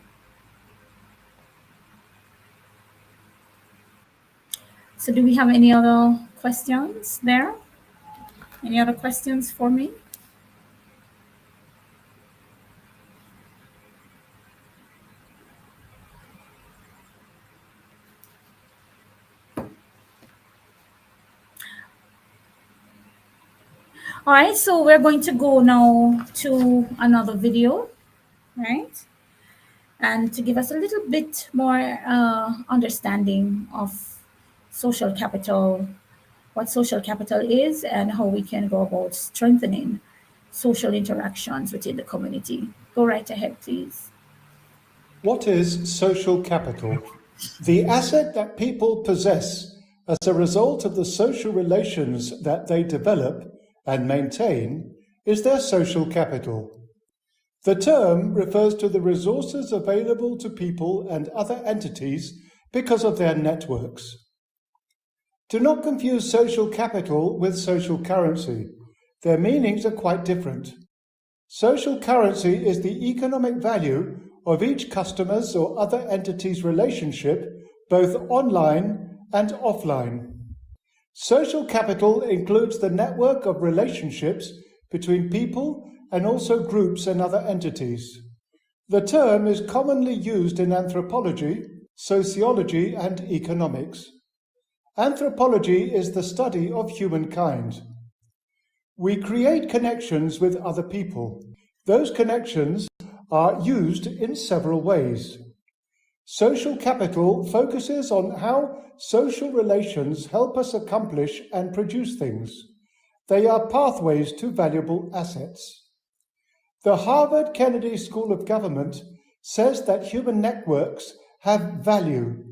So do we have any other questions there? Any other questions for me? All right, so we're going to go now to another video, right? And to give us a little bit more understanding of social capital, what social capital is, and how we can go about strengthening social interactions within the community. Go right ahead, please. What is social capital? The asset that people possess as a result of the social relations that they develop and maintain is their social capital. The term refers to the resources available to people and other entities because of their networks. Do not confuse social capital with social currency. Their meanings are quite different. Social currency is the economic value of each customer's or other entity's relationship, both online and offline. Social capital includes the network of relationships between people and also groups and other entities. The term is commonly used in anthropology, sociology, and economics. Anthropology is the study of humankind. We create connections with other people. Those connections are used in several ways. Social capital focuses on how social relations help us accomplish and produce things. They are pathways to valuable assets. The Harvard Kennedy School of Government says that human networks have value.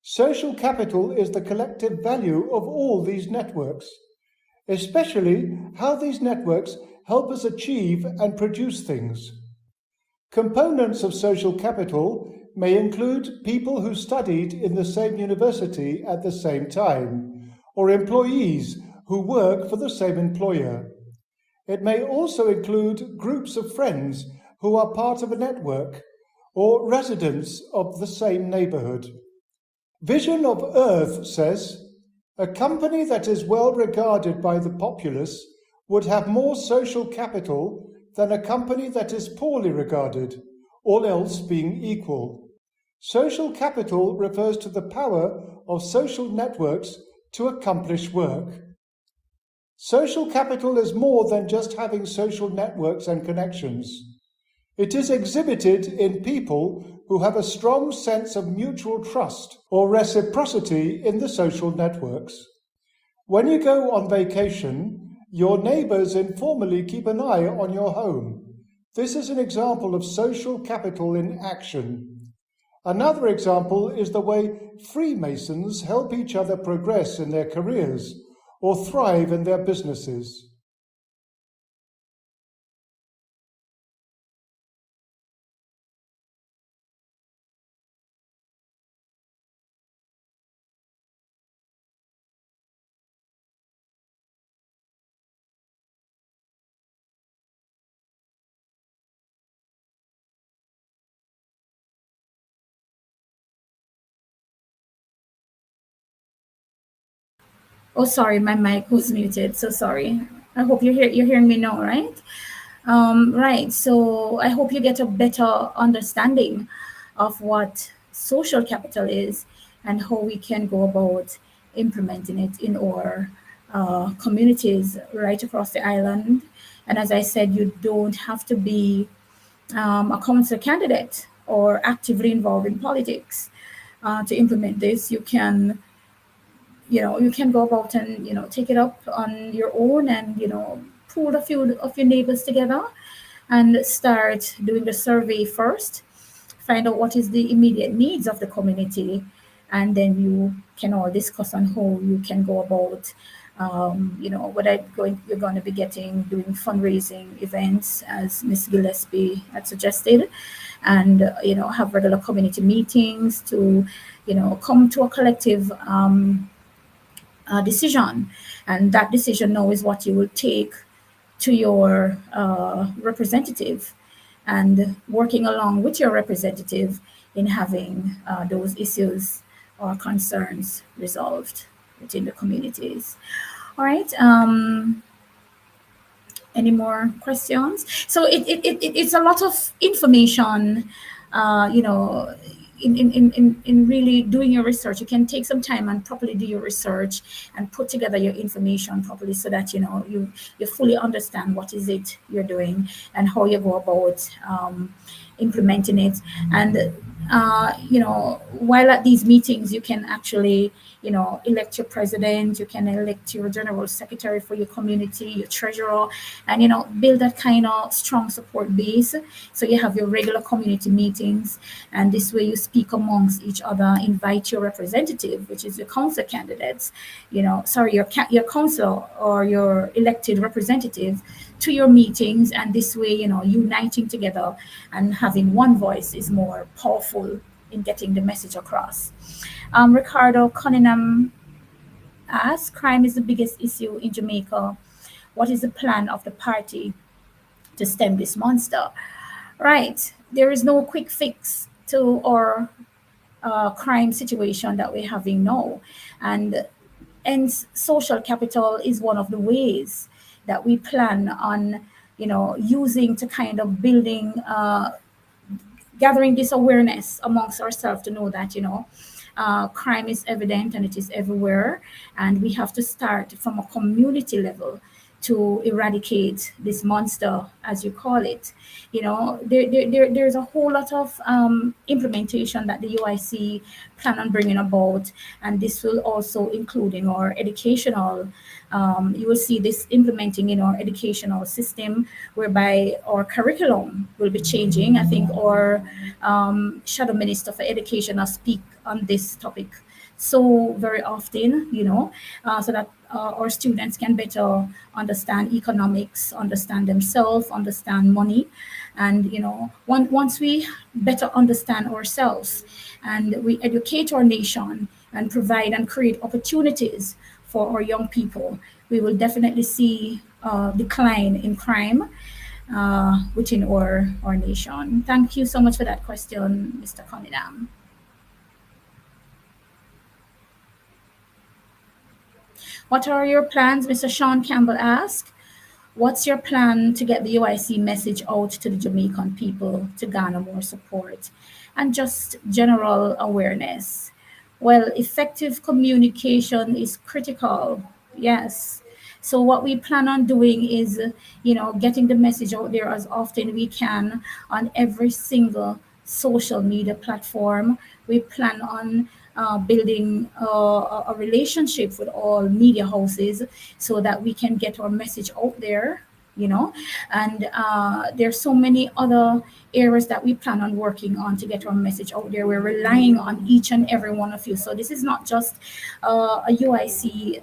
Social capital is the collective value of all these networks, especially how these networks help us achieve and produce things. Components of social capital may include people who studied in the same university at the same time, or employees who work for the same employer. It may also include groups of friends who are part of a network, or residents of the same neighborhood. Vision of Earth says, a company that is well regarded by the populace would have more social capital than a company that is poorly regarded, all else being equal. Social capital refers to the power of social networks to accomplish work. Social capital is more than just having social networks and connections. It is exhibited in people who have a strong sense of mutual trust or reciprocity in the social networks. When you go on vacation, your neighbors informally keep an eye on your home. This is an example of social capital in action. Another example is the way Freemasons help each other progress in their careers or thrive in their businesses. Oh, sorry, my mic was muted. So sorry. I hope you're hearing me now, right? Right. So I hope you get a better understanding of what social capital is and how we can go about implementing it in our communities right across the island. And as I said, you don't have to be a council candidate or actively involved in politics to implement this. You can go about and take it up on your own and pull a few of your neighbors together and start doing the survey first, find out what is the immediate needs of the community, and then you can all discuss on how you can go about whether you're going to be doing fundraising events as Miss Gillespie had suggested, and have regular community meetings to come to a collective decision, and that decision now is what you will take to your representative, and working along with your representative in having those issues or concerns resolved within the communities. All right. Any more questions? So it's a lot of information, in really doing your research. You can take some time and properly do your research and put together your information properly so that you fully understand what is it you're doing and how you go about implementing it. And while at these meetings, you can actually elect your president, you can elect your general secretary for your community, your treasurer, and build that kind of strong support base. So you have your regular community meetings, and this way you speak amongst each other, invite your representative, which is your council candidates, your council or your elected representative, to your meetings, and this way uniting together and having one voice is more powerful in getting the message across. Ricardo Cunningham asks, crime is the biggest issue in Jamaica. What is the plan of the party to stem this monster? Right. There is no quick fix to our crime situation that we're having now. And social capital is one of the ways that we plan on, using to kind of gathering this awareness amongst ourselves to know that, Crime is evident and it is everywhere, and we have to start from a community level to eradicate this monster, as you call it. There's a whole lot of implementation that the UIC plan on bringing about, and this will also include in our educational. You will see this implementing in our educational system, whereby our curriculum will be changing. I think our shadow minister for education will speak on this topic so very often, so that our students can better understand economics, understand themselves, understand money. And, once we better understand ourselves and we educate our nation and provide and create opportunities for our young people, we will definitely see a decline in crime within our nation. Thank you so much for that question, Mr. Cunningham. What are your plans? Mr. Sean Campbell asked, what's your plan to get the UIC message out to the Jamaican people to garner more support and just general awareness? Well, effective communication is critical. Yes. So what we plan on doing is, getting the message out there as often we can on every single social media platform. We plan on building a relationship with all media houses so that we can get our message out there, and there's so many other areas that we plan on working on to get our message out there. We're relying on each and every one of you. So this is not just a UIC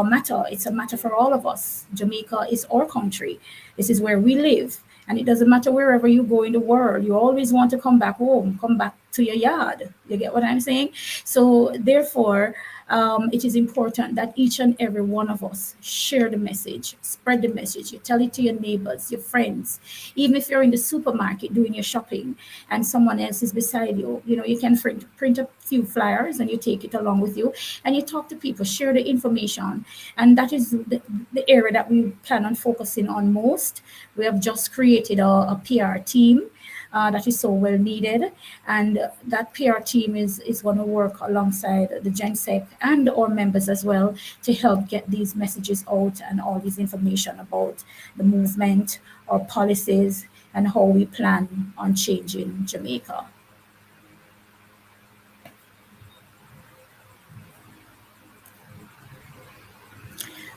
matter. It's a matter for all of us. Jamaica is our country. This is where we live. And it doesn't matter wherever you go in the world, you always want to come back home, come back to your yard. You get what I'm saying? So therefore, it is important that each and every one of us share the message, spread the message. You tell it to your neighbors, your friends. Even if you're in the supermarket doing your shopping and someone else is beside you, you can print a few flyers and you take it along with you and you talk to people, share the information. And that is the area that we plan on focusing on most. We have just created a PR team that is so well needed. And that PR team is going to work alongside the GenSec and our members as well to help get these messages out and all this information about the movement, our policies, and how we plan on changing Jamaica.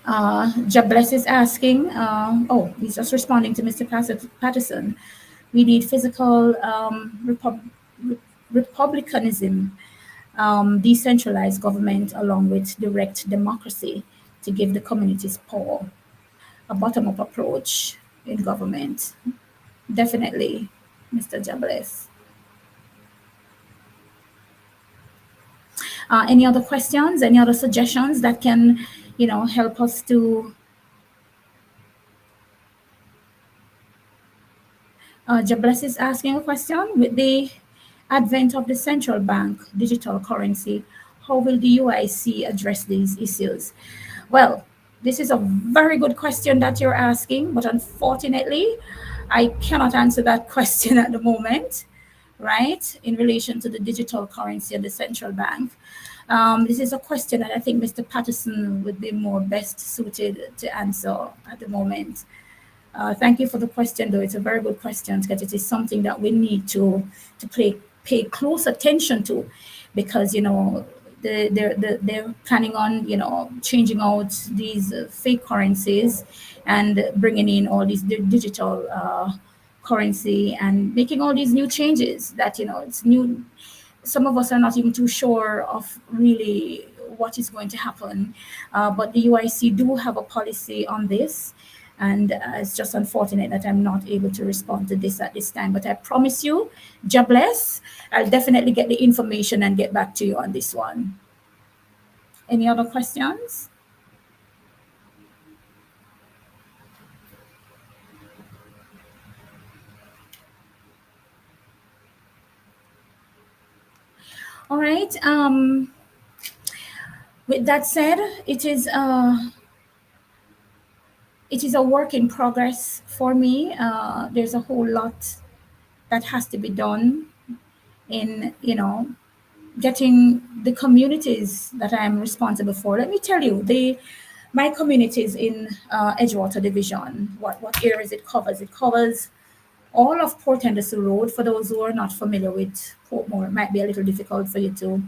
Jabless is asking, he's just responding to Mr. Patterson. We need physical republicanism, decentralized government along with direct democracy to give the communities power, a bottom-up approach in government. Definitely, Mr. Jabless. Any other questions, any other suggestions that can, help us to Jabless is asking a question. With the advent of the central bank digital currency, how will the UIC address these issues? Well, this is a very good question that you're asking, but unfortunately, I cannot answer that question at the moment, right, in relation to the digital currency and the central bank. This is a question that I think Mr. Patterson would be more best suited to answer at the moment. Thank you for the question, though. It's a very good question because it is something that we need to pay close attention to, because they're planning on changing out these fake currencies and bringing in all these digital currency and making all these new changes that it's new. Some of us are not even too sure of really what is going to happen, but the UIC do have a policy on this. And it's just unfortunate that I'm not able to respond to this at this time. But I promise you, Jabless, I'll definitely get the information and get back to you on this one. Any other questions? All right. With that said, it is a work in progress for me. There's a whole lot that has to be done in getting the communities that I'm responsible for. Let me tell you, my communities in Edgewater Division, what areas it covers. It covers all of Port Henderson Road. For those who are not familiar with Portmore, it might be a little difficult for you to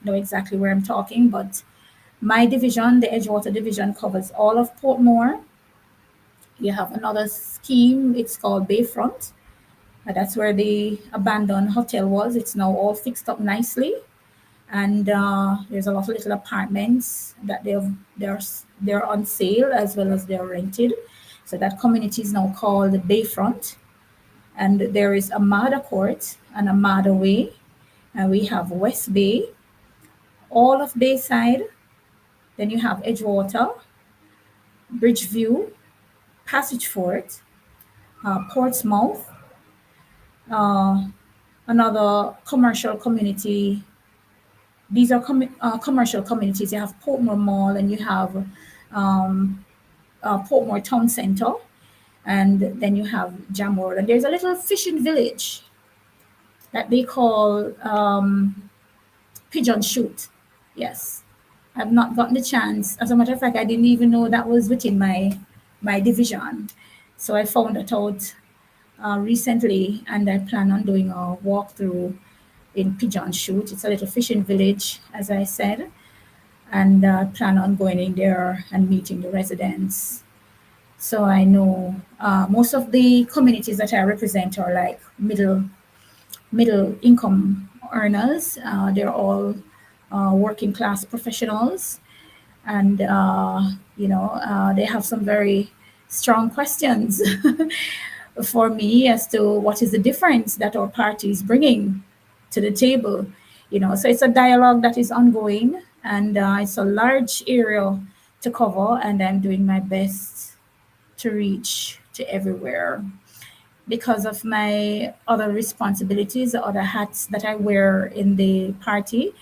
know exactly where I'm talking, but my division, the Edgewater Division, covers all of Portmore. You have another scheme, it's called Bayfront. That's where the abandoned hotel was. It's now all fixed up nicely. And there's a lot of little apartments that they're on sale as well as they're rented. So that community is now called Bayfront. And there is Amada Court and Amada Way. And we have West Bay, all of Bayside. Then you have Edgewater, Bridgeview, Passage Fort, Portsmouth, another commercial community. These are commercial communities. You have Portmore Mall and you have Portmore Town Center, and then you have Jam World. And there's a little fishing village that they call Pigeon Shoot. Yes, I've not gotten the chance. As a matter of fact, I didn't even know that was within my division. So I found that out recently, and I plan on doing a walkthrough in Pigeon Shoot. It's a little fishing village, as I said, and I plan on going in there and meeting the residents. So I know most of the communities that I represent are like middle income earners. They're all working class professionals, and they have some very strong questions for me as to what is the difference that our party is bringing to the table. So it's a dialogue that is ongoing, and it's a large area to cover, and I'm doing my best to reach to everywhere. Because of my other responsibilities, the other hats that I wear in the party,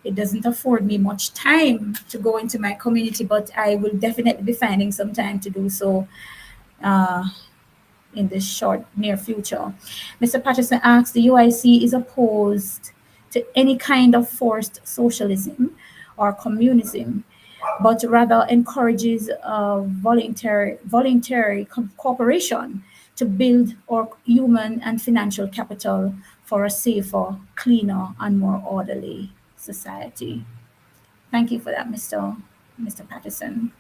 it doesn't afford me much time to go into my community, but I will definitely be finding some time to do so in the near future. Mr. Patterson asks, the UIC is opposed to any kind of forced socialism or communism, but rather encourages voluntary cooperation to build our human and financial capital for a safer, cleaner, and more orderly society. Thank you for that, Mr. Patterson.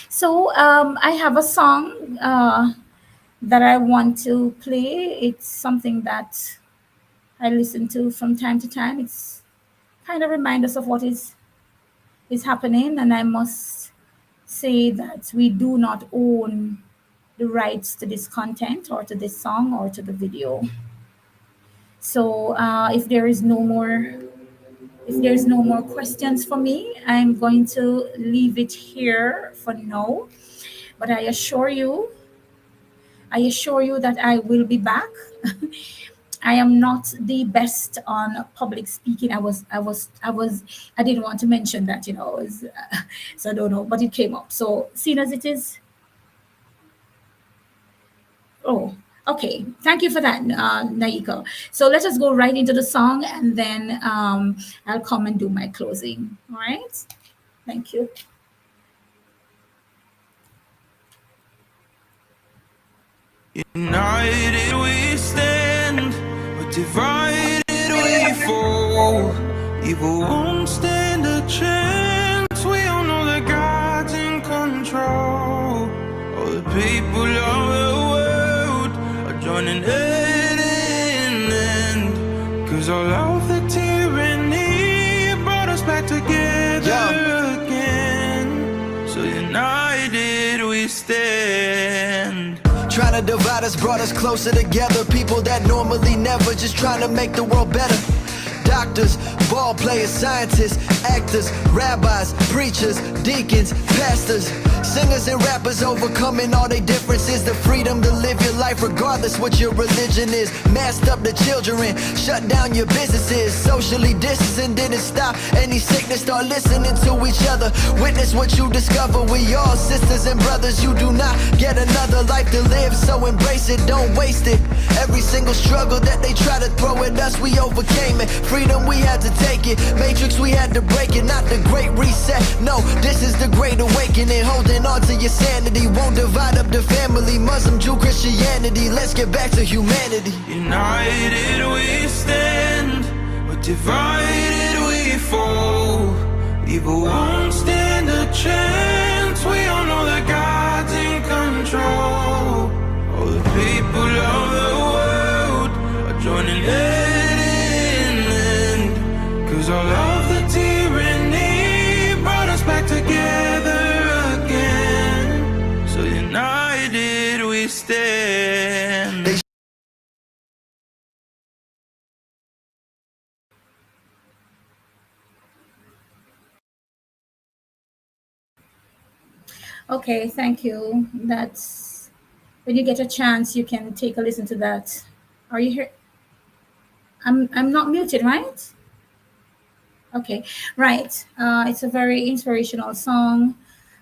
So I have a song that I want to play. It's something that I listen to from time to time. It's kind of reminds us of what is happening, and I must say that we do not own the rights to this content or to this song or to the video. So if there's no more questions for me, I'm going to leave it here for now. But I assure you that I will be back. I am not the best on public speaking. I didn't want to mention that, so I don't know, but it came up. So seeing as it is, oh, okay. Thank you for that, Naika. So let us go right into the song, and then I'll come and do my closing. All right. Thank you. United we stand, but divided we fall. Evil won't stand a chance. We all know that God's in control. All the people of the world are joining hand in hand, 'cause all of the tyranny brought us back together again. So united we stand. Trying to divide us brought us closer together. People that normally never, just trying to make the world better. Doctors, ball players, scientists, actors, rabbis, preachers, deacons, pastors. Singers and rappers overcoming all their differences. The freedom to live your life regardless what your religion is. Masked up the children, shut down your businesses. Socially distancing didn't stop any sickness. Start listening to each other. Witness what you discover. We all sisters and brothers. You do not get another life to live, so embrace it, don't waste it. Every single struggle that they try to throw at us, we overcame it. Freedom, we had to take it. Matrix, we had to break it. Not the great reset, no, this is the great awakening. Holding on to your sanity won't divide up the family. Muslim, Jew, Christianity, let's get back to humanity. United we stand, but divided we fall. Evil won't stand a chance. We all know that God's in control. All the people of the world are joining hand in hand. 'Cause all of the tyranny brought us back together again. So united we stand. Okay, thank you. That's when you get a chance, you can take a listen to that. Are you here? I'm not muted, right? Okay, right. It's a very inspirational song.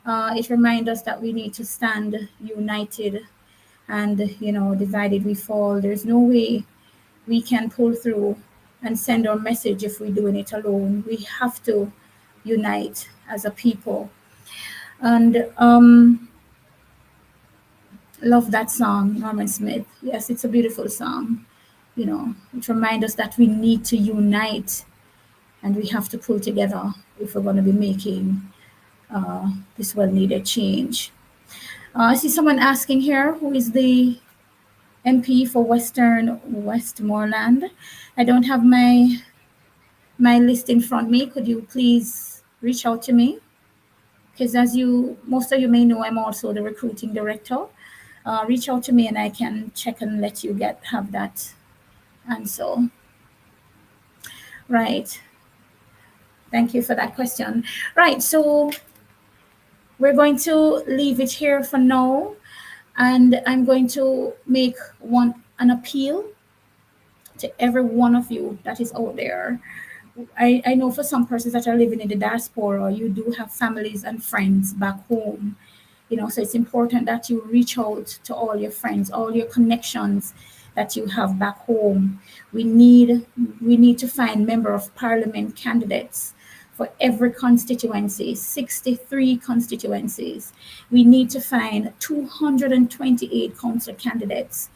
It reminds us that we need to stand united, and divided we fall. There's no way we can pull through and send our message if we're doing it alone. We have to unite as a people. And love that song, Norman Smith. Yes, it's a beautiful song. It reminds us that we need to unite, and we have to pull together if we're going to be making this well-needed change. I see someone asking here, who is the MP for Western Westmoreland? I don't have my list in front of me. Could you please reach out to me? Because as most of you may know, I'm also the recruiting director. Reach out to me and I can check and let you have that answer. Right. Thank you for that question. Right, so we're going to leave it here for now, and I'm going to make an appeal to every one of you that is out there. I know for some persons that are living in the diaspora, you do have families and friends back home. So it's important that you reach out to all your friends, all your connections that you have back home. We need to find member of parliament candidates for every constituency, 63 constituencies. We need to find 228 council candidates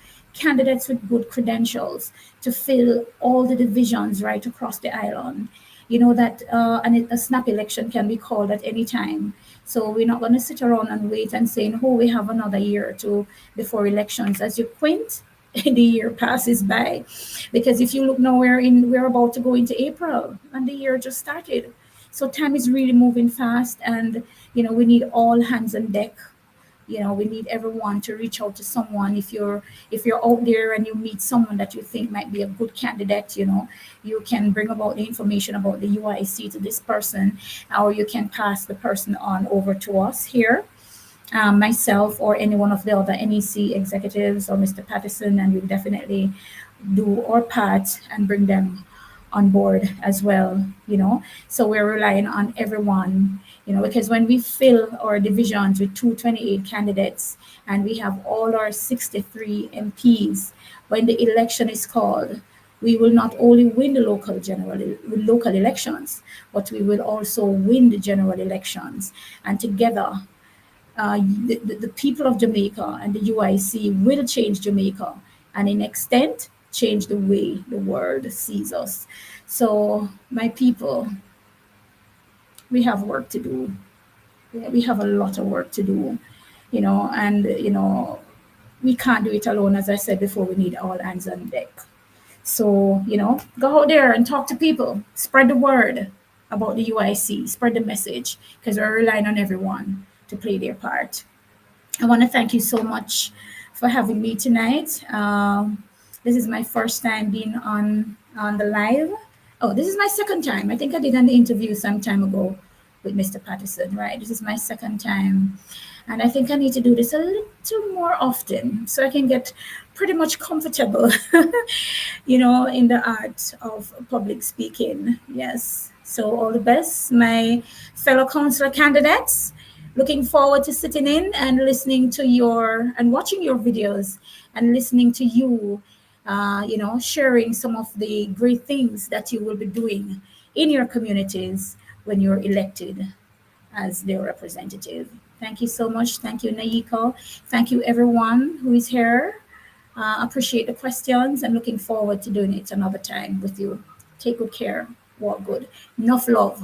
with good credentials to fill all the divisions right across the island. That a snap election can be called at any time. So we're not going to sit around and wait and saying, we have another year or two before elections. As you quint, the year passes by. Because if you look now, we're about to go into April and the year just started. So time is really moving fast, and we need all hands on deck. We need everyone to reach out to someone. If you're out there and you meet someone that you think might be a good candidate, you can bring about the information about the UIC to this person, or you can pass the person on over to us here, myself or any one of the other NEC executives or Mr. Patterson, and we'll definitely do our part and bring them on board as well. So we're relying on everyone, because when we fill our divisions with 228 candidates and we have all our 63 MPs, when the election is called, we will not only win the local elections, but we will also win the general elections. And together, the people of Jamaica and the UIC will change Jamaica, and in extent, change the way the world sees us. So, my people, we have work to do. We have a lot of work to do, and we can't do it alone. As I said before, we need all hands on deck. So, go out there and talk to people, spread the word about the UIC, spread the message, because we're relying on everyone to play their part. I want to thank you so much for having me tonight. This is my first time being on the live. Oh, this is my second time. I think I did an interview some time ago with Mr. Patterson, right? This is my second time. And I think I need to do this a little more often so I can get pretty much comfortable, in the art of public speaking. Yes. So all the best, my fellow councillor candidates. Looking forward to sitting in and listening to and watching your videos and listening to you, sharing some of the great things that you will be doing in your communities when you're elected as their representative. Thank you so much. Thank you, Naiko. Thank you, everyone who is here. Appreciate the questions and looking forward to doing it another time with you. Take good care. Walk good. Enough love.